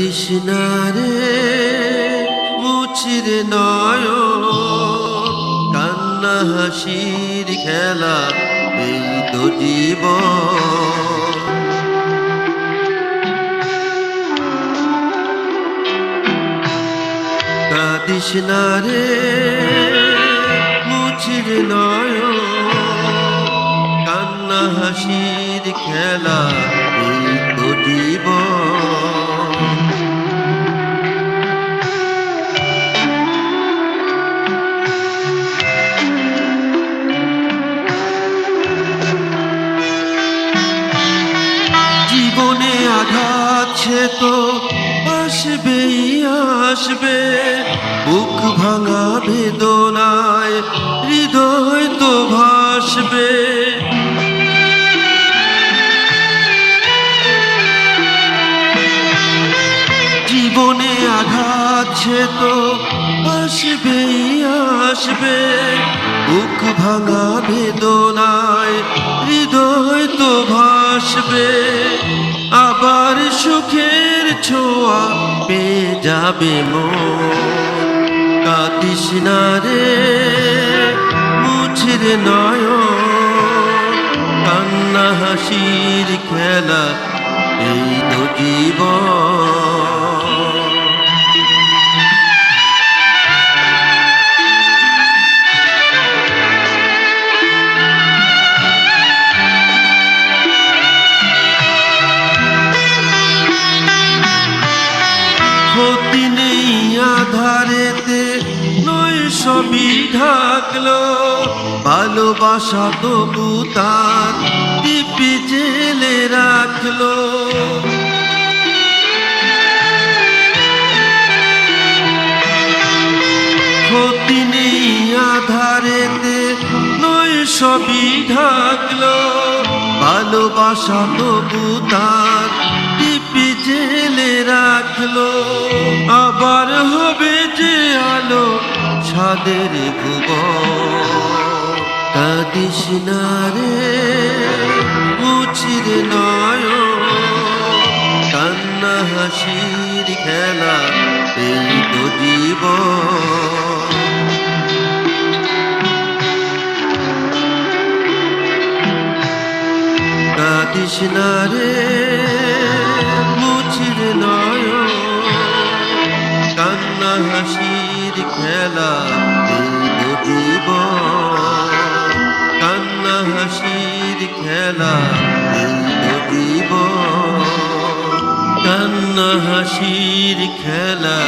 কাঁদিস না রে মুছিরে নয়ন, কান্না হাসির খেলা এই তো জীবন। কাঁদিস না রে মুছিরে নয়ন, কান্না হাসির খেলা এই তো জীবন। জীবনে আঘাত সে তো আসবেই আসবে, বুক ভাঙা বেদনায় হৃদয় তো ভাসবে। জীবনে আঘাত সে তো আসবেই আসবে, বুক ভাঙা বেদনায় হৃদয় তো ভাসবে। আবার সুখের ছোঁয়া পেয়ে যাবে মন। কাঁদিস না রে মুছিরে নয়ন, কান্না হাসির খেলা এই তো জীবন। ক্ষতি নেই আধারেতে নয় সবই ঢাকলো, ভালোবাসা তবু তার টিপে জেলে রাখলো। ক্ষতি নেই আধারেতে নয় সবই ঢাকলো, ভালোবাসা তবু তার টিপে জেলে রাখলো। আবার হবে যে আলো ছাদের ভুবন। কাঁদিস না রে মুছিরে নয়ন, কান্না হাসির খেলা এই তো জীবন। কাঁদিস না রে মুছিরে নয়ন, কান্না হাসির খেলা এই তো জীবন। কান্না হাসির খেলা এই তো জীবন। কান্না হাসির খেলা